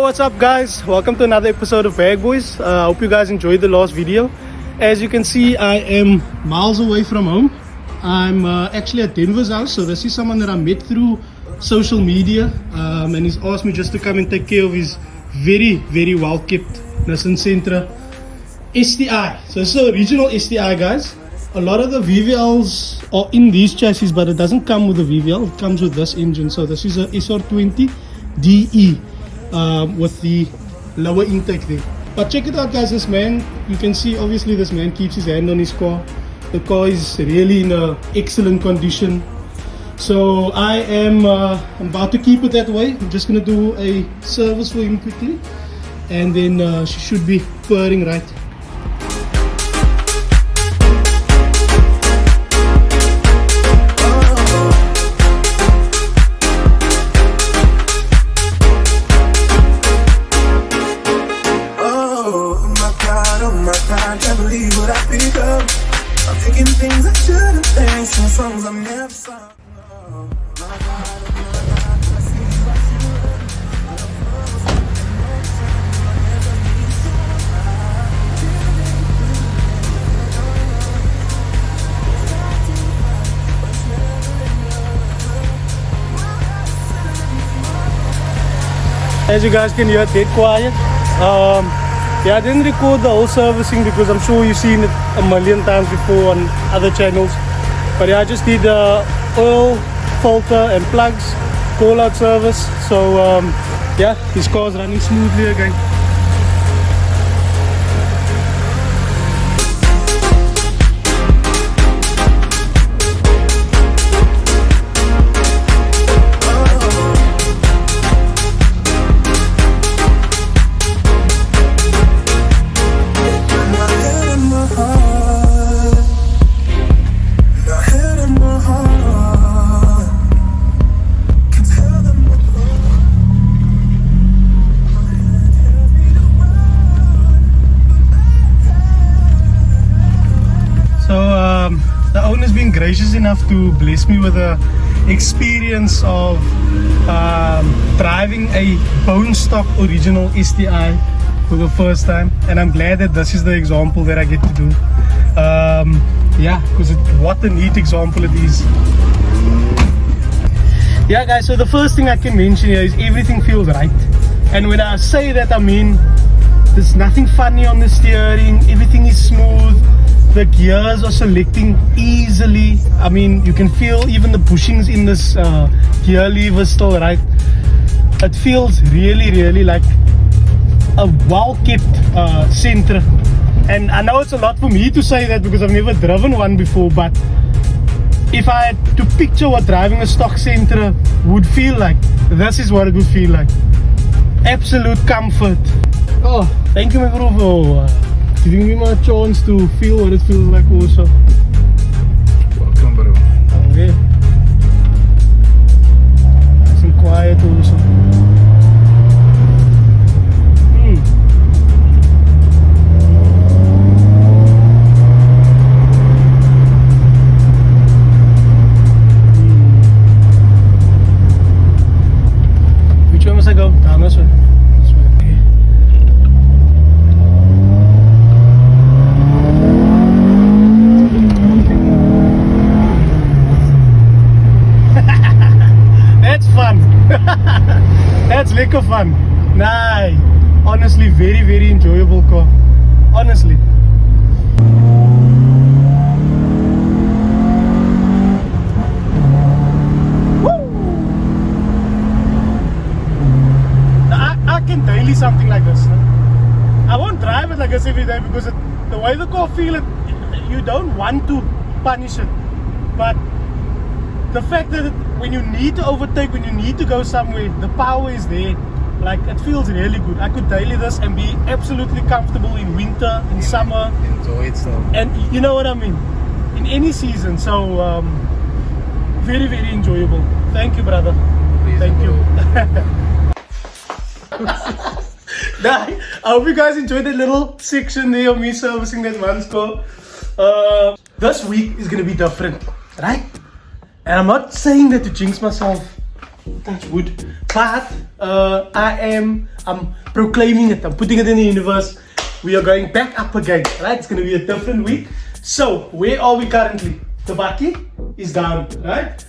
what's up guys? Welcome to another episode of Bag Boys. I hope you guys enjoyed the last video. As you can see, I am miles away from home. I'm actually at Denver's house. So this is someone that I met through social media, and he's asked me just to come and take care of his very well kept NISSAN Sentra STI. So this is the original STI, guys. A lot of the VVLs are in these chassis, but it doesn't come with the VVL. It comes with this engine. So this is a SR20 DE with the lower intake there. But check it out, guys. This man, you can see obviously this man keeps his hand on his car. The car is really in a excellent condition. So I am I'm about to keep it that way. I'm just gonna do a service for him quickly, and then she should be purring right. As you guys can hear, dead quiet. Yeah, I didn't record the whole servicing because I'm sure you've seen it a million times before on other channels. But yeah, I just did oil, filter and plugs, call out service. So yeah, his car's running smoothly again. The owner's been gracious enough to bless me with the experience of driving a bone stock original STI for the first time, and I'm glad that this is the example that I get to do. Yeah, because what a neat example it is. Yeah guys, so the first thing I can mention here is everything feels right, and when I say that I mean there's nothing funny on the steering, everything is smooth. The gears are selecting easily. I mean, you can feel even the bushings in this gear lever still right. It feels really like a well-kept Sentra. And I know it's a lot for me to say that because I've never driven one before, but if I had to picture what driving a stock Sentra would feel like, this is what it would feel like. Absolute comfort. Oh, thank you my bro for giving me my chance to feel what it feels like also. Welcome, bro. Okay. Nice and quiet also. Which way must I go? Down this way. That's lekker fun. Nah, honestly, very enjoyable car. Honestly. Woo! I can daily something like this. No? I won't drive it like this every day because the way the car feels, you don't want to punish it. But the fact that when you need to overtake, when you need to go somewhere, the power is there. Like, it feels really good. I could daily this and be absolutely comfortable in winter, in summer. Enjoy it, so. And you know what I mean? In any season. So, very enjoyable. Thank you, brother. Please, thank bro. you. I hope you guys enjoyed that little section there of me servicing that man's car. This week is going to be different, right? And I'm not saying that to jinx myself, touch wood. But I'm proclaiming it. I'm putting it in the universe. We are going back up again, right? It's going to be a different week. So where are we currently? The bucky is down, right?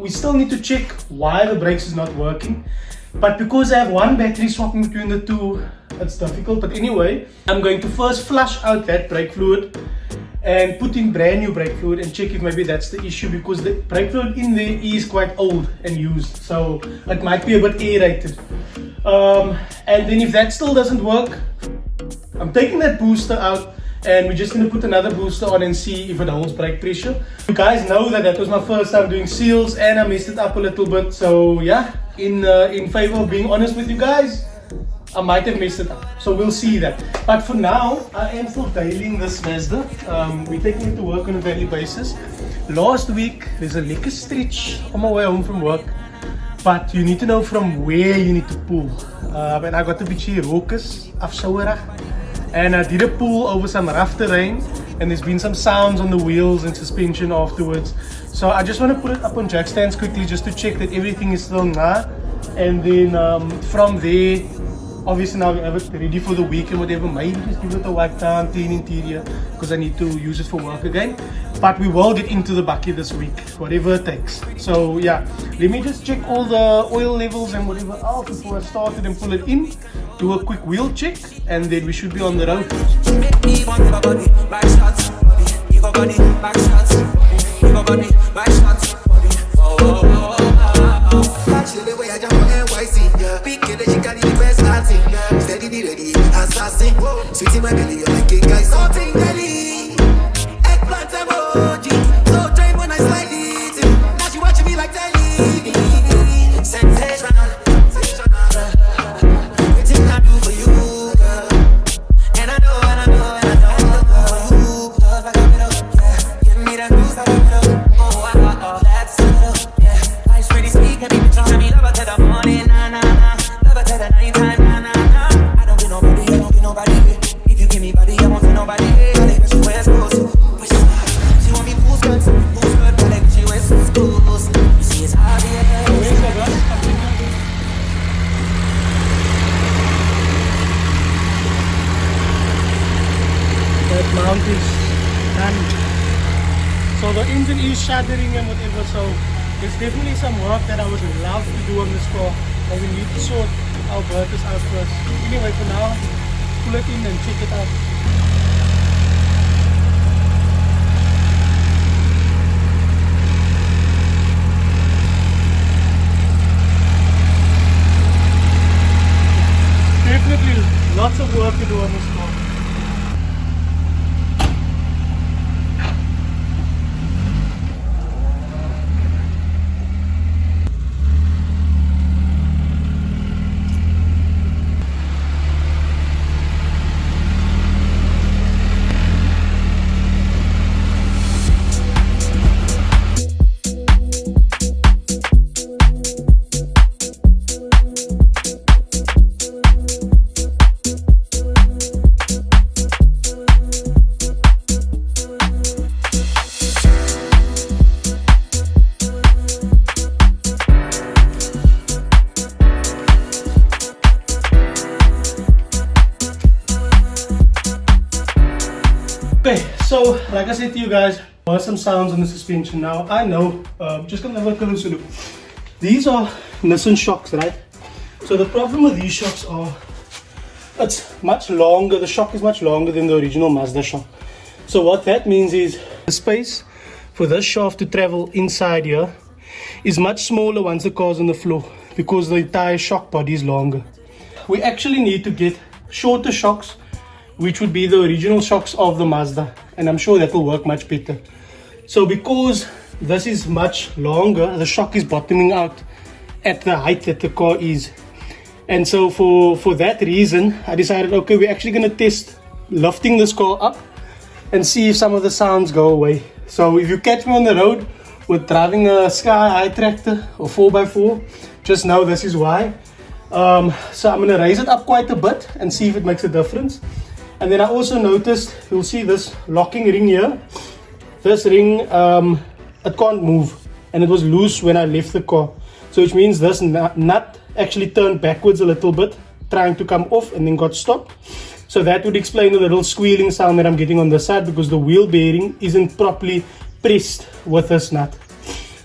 We still need to check why the brakes is not working. But because I have one battery swapping between the two, it's difficult. But anyway, I'm going to first flush out that brake fluid and put in brand new brake fluid and check if maybe that's the issue, because the brake fluid in there is quite old and used, so it might be a bit aerated. And then if that still doesn't work, I'm taking that booster out and we're just going to put another booster on and see if it holds brake pressure. You guys know that was my first time doing seals and I messed it up a little bit, so yeah, in favor of being honest with you guys, I might have messed it up, so we'll see that. But for now, I am still tailing this Mazda. We're taking it to work on a daily basis. Last week, there's a lekker stretch on my way home from work, but you need to know from where you need to pull. And I got a bietjie raucous, afsouerig, and I did a pull over some rough terrain, and there's been some sounds on the wheels and suspension afterwards. So I just want to put it up on jack stands quickly just to check that everything is still nah, and then from there, obviously now we have it ready for the week and whatever. Maybe just give it a wipe down, clean interior, because I need to use it for work again. But we will get into the bucky this week, whatever it takes. So yeah, let me just check all the oil levels and whatever else before I start it and pull it in. Do a quick wheel check and then we should be on the road. Sweet in my belly, you're like a guy, something deli. Eggplant emoji, so drained when I slide it. Now she watching me like telly. Sensational, everything I do for you, girl. And I know, you love, I got it up, yeah. Give me that news, I got it up. Oh, that's it up, yeah. Life's pretty sweet, can be trying me, love her till the morning, nah, nah, nah. Love her till the nighttime, nah, nah, nah. I don't get nobody, I don't get nobody. Anybody, I won't tell nobody. I like when she wears clothes. She want me boost skirt. I like when she wears clothes. You see, it's obvious. That mount is done. So the engine is shuddering and whatever, so there's definitely some work that I would love to do on this car, but we need to sort our Bertis out first. Anyway, for now, pull it in and check it out. Definitely lots of work to do on this car. Okay, so like I said to you guys, there are some sounds on the suspension. Now I know, just gonna have a closer look. These are NISSAN shocks, right? So the problem with these shocks are, it's much longer, the shock is much longer than the original Mazda shock. So what that means is the space for this shaft to travel inside here is much smaller once the car's on the floor, because the entire shock body is longer. We actually need to get shorter shocks, which would be the original shocks of the Mazda, and I'm sure that will work much better. So because this is much longer, the shock is bottoming out at the height that the car is, and so for that reason I decided, okay, we're actually going to test lifting this car up and see if some of the sounds go away. So if you catch me on the road with driving a Sky High tractor or 4x4, just know this is why. So I'm going to raise it up quite a bit and see if it makes a difference. And then I also noticed, you'll see this locking ring here. This ring, it can't move, and it was loose when I left the car. So which means this nut actually turned backwards a little bit, trying to come off, and then got stopped. So that would explain the little squealing sound that I'm getting on this side, because the wheel bearing isn't properly pressed with this nut.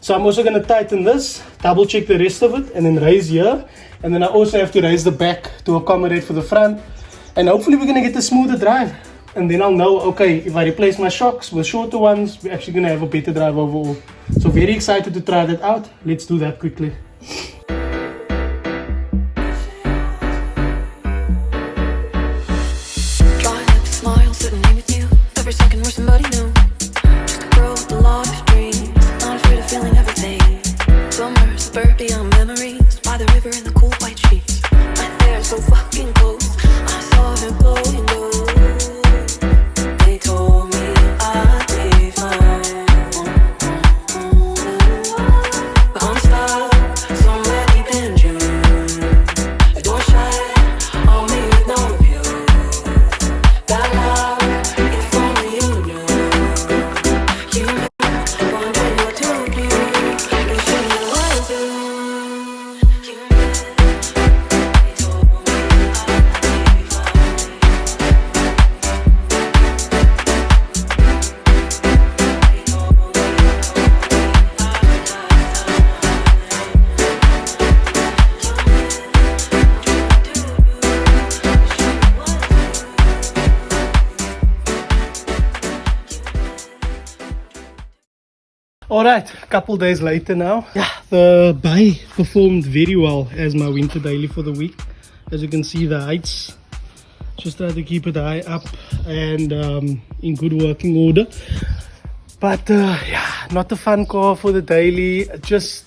So I'm also going to tighten this, double check the rest of it, and then raise here. And then I also have to raise the back to accommodate for the front. And hopefully we're going to get a smoother drive. And then I'll know, okay, if I replace my shocks with shorter ones, we're actually going to have a better drive overall. So very excited to try that out. Let's do that quickly. Berti on memories by the river in the cool white sheets. Right there, so fucking close. I saw him blowing low. They told me I'd be fine, but I'm stuck somewhere deep in June. The door shut on me with no view. That love, if only you knew. You wondering what to do. Wishing you was you. Alright, a couple days later now. Yeah, the bike performed very well as my winter daily for the week. As you can see, the heights, just try to keep it high up and in good working order. But yeah, not a fun car for the daily. Just,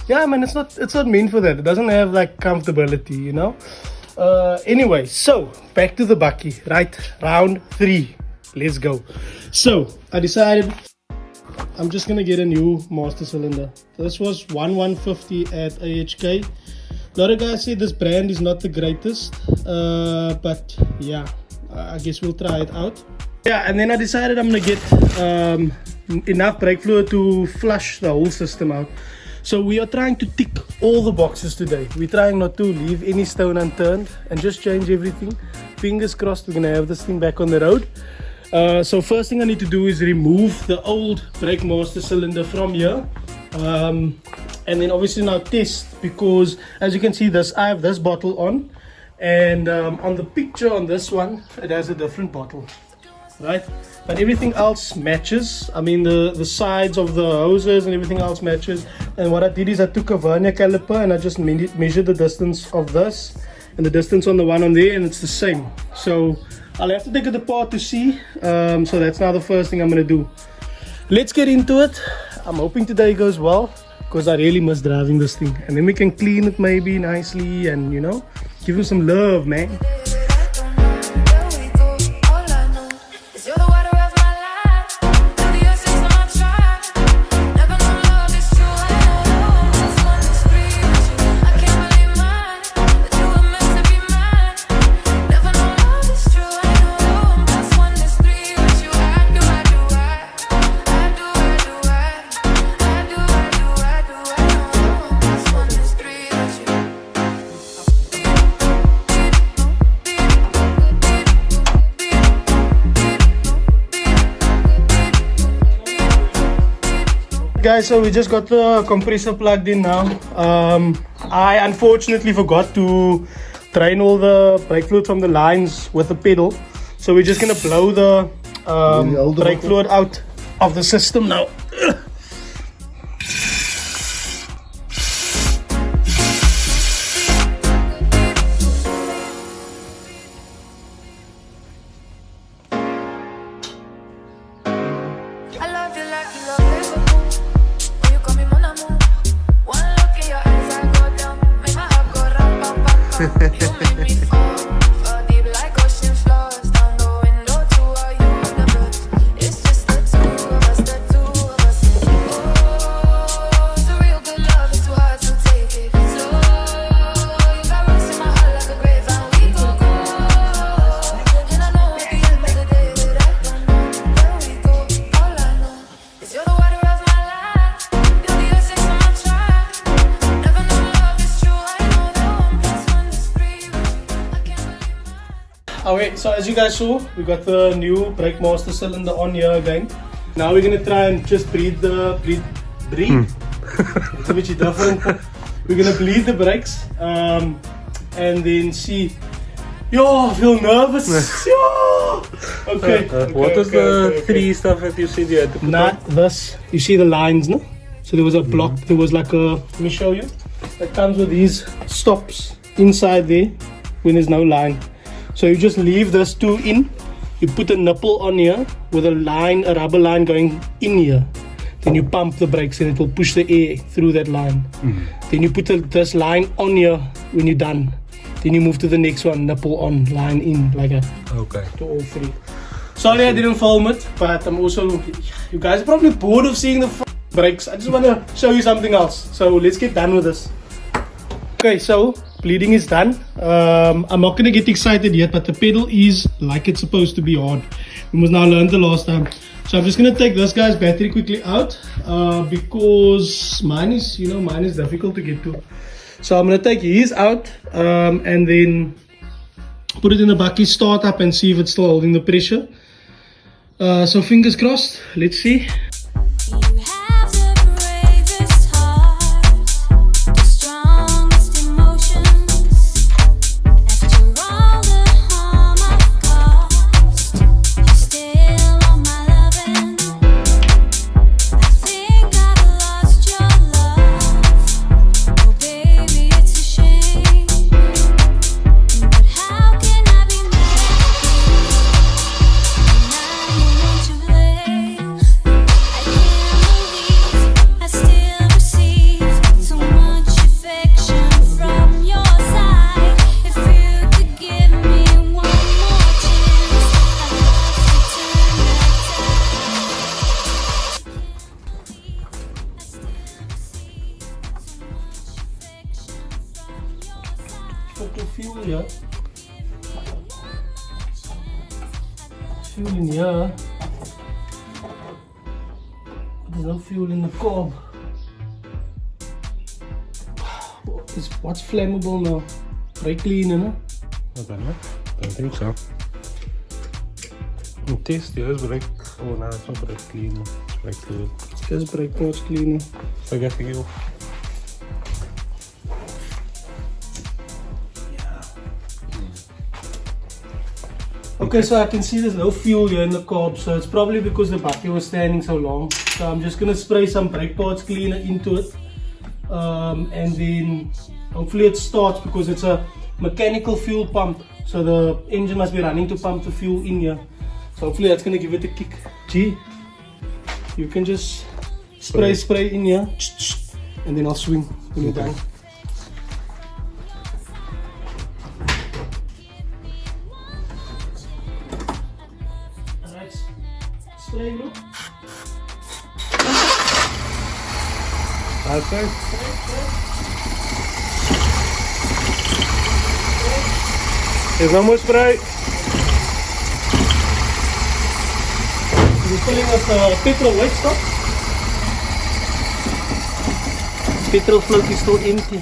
yeah, man, it's not meant for that. It doesn't have like comfortability, you know. Anyway, so back to the bakkie, right? Round 3. Let's go. So I decided I'm just gonna get a new master cylinder. This was 150 at AHK. A lot of guys say this brand is not the greatest, but yeah, I guess we'll try it out. Yeah, and then I decided I'm gonna get enough brake fluid to flush the whole system out. So we are trying to tick all the boxes today. We're trying not to leave any stone unturned and just change everything. Fingers crossed we're gonna have this thing back on the road. So first thing I need to do is remove the old brake master cylinder from here, and then obviously now test, because as you can see, I have this bottle on, and on the picture on this one it has a different bottle, right? But everything else matches. I mean the sides of the hoses and everything else matches. And what I did is I took a vernier caliper and I just measured the distance of this and the distance on the one on there, and it's the same. So I'll have to take it apart to see. So that's now the first thing I'm gonna do. Let's get into it. I'm hoping today goes well, because I really miss driving this thing. And then we can clean it maybe nicely and, you know, give him some love, man. Guys, so we just got the compressor plugged in now. I unfortunately forgot to drain all the brake fluid from the lines with the pedal, so we're just gonna blow the brake fluid out of the system now. Okay, so as you guys saw, we got the new brake master cylinder on here again. Now we're gonna try and just breathe. It's a bit different. We're gonna bleed the brakes and then see. Yo, I feel nervous. Yo. Okay. What was the three stuff that you said you had to put Not this. You see the lines, no? So there was a block. There was like a. Let me show you. It comes with these stops inside there when there's no line. So you just leave this two in. You put a nipple on here with a line, a rubber line going in here. Then you pump the brakes and it will push the air through that line. Then you put this line on here when you're done. Then you move to the next one, nipple on, line in, like that. Okay. To all three. Sorry I didn't film it, but I'm also. You guys are probably bored of seeing the brakes. I just want to show you something else. So let's get done with this. Okay, so bleeding is done. I'm not gonna get excited yet, but the pedal is like it's supposed to be hard. We must now learn the last time. So I'm just gonna take this guy's battery quickly out because mine is difficult to get to. So I'm gonna take his out and then put it in the bucket, start up and see if it's still holding the pressure. So fingers crossed. Let's see. You have the bravest heart, the strongest emotions. After all the harm I've caused, you're still on my loving. I think I've lost your love. Oh baby, it's a shame. But how can I be mad when I'm the one to blame? I still receive so much affection from your side. If you could give me one more chance, I'd love to turn back time. I still receive so much affection from your side. Put the fuel here. Fuel in here. There's no fuel in the cob. What's flammable now? Brake cleaner, no? I don't know. Don't think so. Test yours, brake. Oh no, it's not brake cleaner. It's brake fluid. Just brake parts cleaner. So I guess you. Okay, so I can see there's no fuel here in the cob, so it's probably because the bucket was standing so long. So I'm just gonna spray some brake parts cleaner into it, and then hopefully it starts because it's a mechanical fuel pump. So the engine must be running to pump the fuel in here. So hopefully that's gonna give it a kick. Gee, you can just spray in here, and then I'll swing when you're done. Spray, look. That's it. There's no more spray. We're filling up petrol, right? Stop. Petrol float is still empty.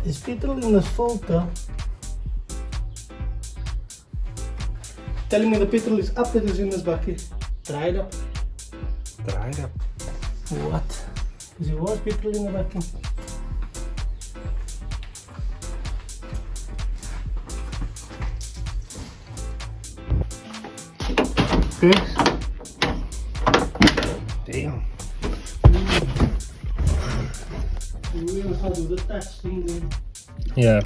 There's petrol in the filter. Telling me the petrol is up, that is in this bucket. Dried up. Dried up. What? Because there was petrol in the bucket. Okay. Damn. We will have to do the testing then. Yeah.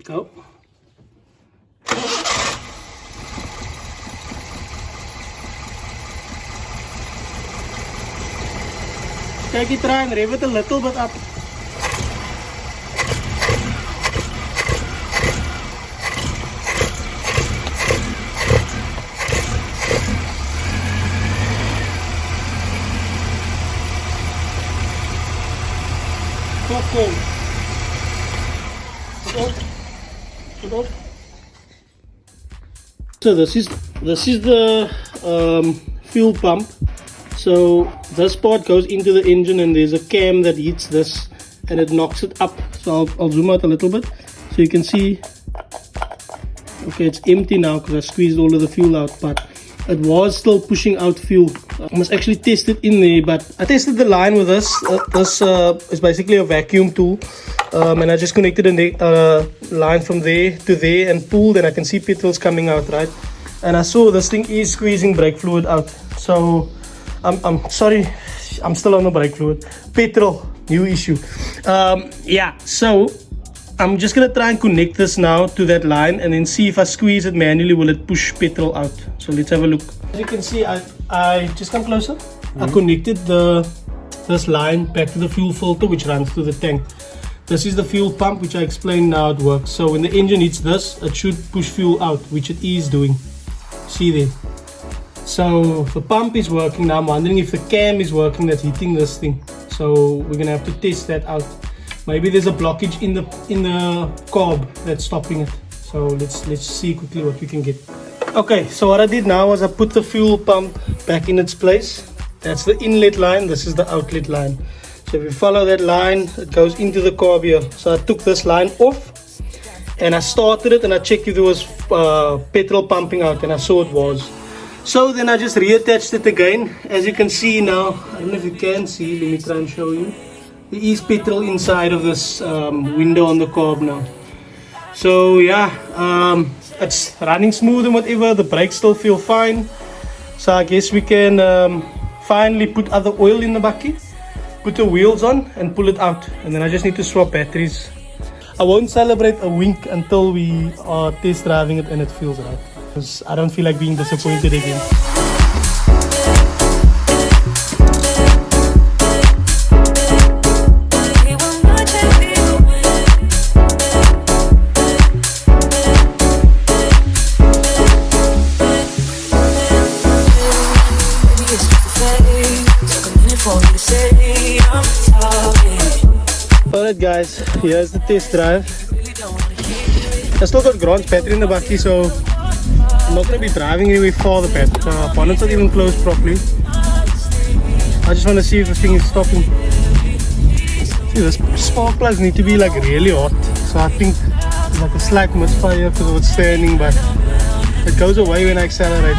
Go. Kijk, je try and rev it a little bit up. popcorn. Put on. So this is the fuel pump. So this part goes into the engine and there's a cam that hits this and it knocks it up. So I'll zoom out a little bit so you can see. Okay, it's empty now because I squeezed all of the fuel out, but it was still pushing out fuel. I must actually test it in there, but I tested the line with this. This is basically a vacuum tool, and I just connected a line from there to there and pulled, and I can see petrol's coming out, right? And I saw this thing is squeezing brake fluid out. So I'm sorry, I'm still on the brake fluid. Petrol, new issue. Yeah, so I'm just gonna try and connect this now to that line and then see if I squeeze it manually, will it push petrol out? So let's have a look. As you can see, I just come closer. I connected this line back to the fuel filter which runs to the tank. This is the fuel pump which I explained now it works. So when the engine hits this, it should push fuel out, which it is doing. See there. So the pump is working now. I'm wondering if the cam is working that's hitting this thing. So we're gonna have to test that out. Maybe there's a blockage in the carb that's stopping it. So let's see quickly what we can get. Okay, so what I did now was I put the fuel pump back in its place. That's the inlet line, this is the outlet line. So if you follow that line, it goes into the carb here. So I took this line off and I started it and I checked if there was petrol pumping out, and I saw it was. So then I just reattached it again. As you can see now, I don't know if you can see, let me try and show you. There is petrol inside of this window on the carb now. So yeah, it's running smooth and whatever. The brakes still feel fine. So I guess we can finally put other oil in the bucket, put the wheels on and pull it out. And then I just need to swap batteries. I won't celebrate a wink until we are test driving it and it feels right. Because I don't feel like being disappointed again. Alright guys, here's the test drive. I still got Grant's battery in the bucky, so I'm not going to be driving anywhere far. The bonnet's not even closed properly. I just want to see if the thing is stopping. See, the spark plugs need to be like really hot, so I think it's like a slight misfire because of it's standing, but it goes away when I accelerate.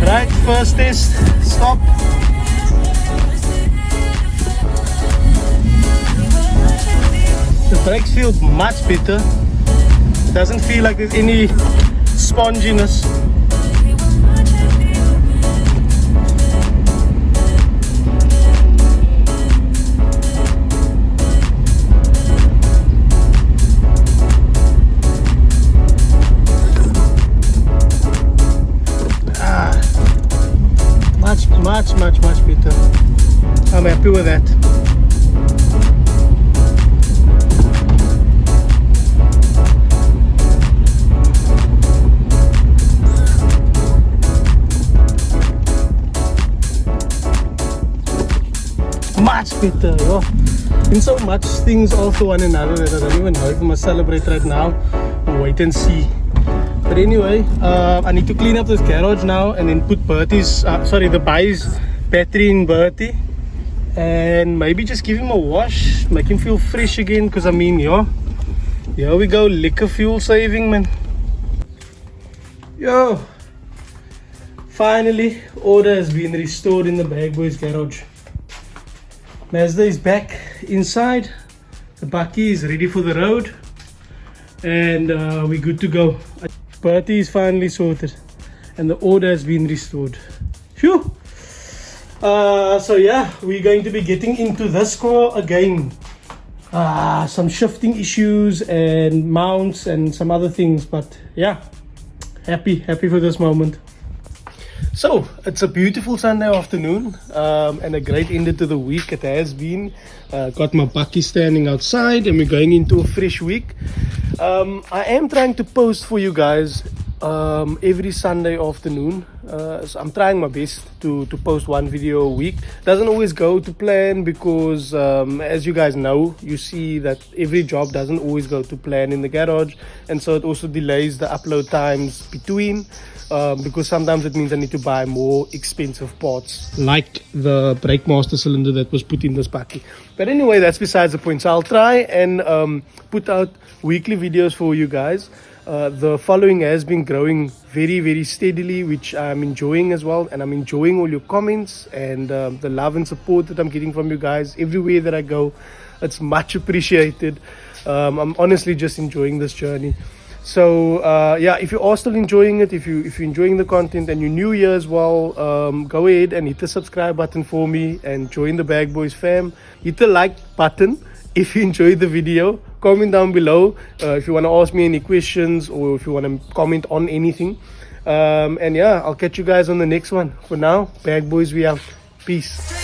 Right, first test, stop. The brakes feel much better. It doesn't feel like there's any sponginess. Much better. I'm happy with that. Much better. Oh. In so much things also one another that I don't even know if I must celebrate right now or wait and see. But anyway, I need to clean up this garage now and then put Berti's, the buy's battery in Berti, and maybe just give him a wash, make him feel fresh again, because I mean, yeah, here we go, liquor fuel saving, man. Yo, finally, order has been restored in the Bag Boys garage. Mazda is back inside, the bucky is ready for the road, and we're good to go. Berti is finally sorted and the order has been restored. Phew! So yeah, we're going to be getting into this car again. Some shifting issues and mounts and some other things, but yeah, happy for this moment. So it's a beautiful Sunday afternoon and a great end to the week. It has been. Got my bucky standing outside and we're going into a fresh week. I am trying to post for you guys every Sunday afternoon. So I'm trying my best to post one video a week. Doesn't always go to plan because as you guys know, you see that every job doesn't always go to plan in the garage, and so it also delays the upload times between, because sometimes it means I need to buy more expensive parts like the brake master cylinder that was put in this bakkie. But anyway, that's besides the point. So I'll try and put out weekly videos for you guys. The following has been growing very, very steadily, which I'm enjoying as well, and I'm enjoying all your comments and the love and support that I'm getting from you guys everywhere that I go. It's much appreciated. I'm honestly just enjoying this journey. So yeah, if you are still enjoying it, if you're enjoying the content and you're new here as well, go ahead and hit the subscribe button for me and join the Bag Boys fam. Hit the like button if you enjoyed the video. Comment down below if you want to ask me any questions or if you want to comment on anything. And yeah, I'll catch you guys on the next one. For now, Bag Boys, we out. Peace.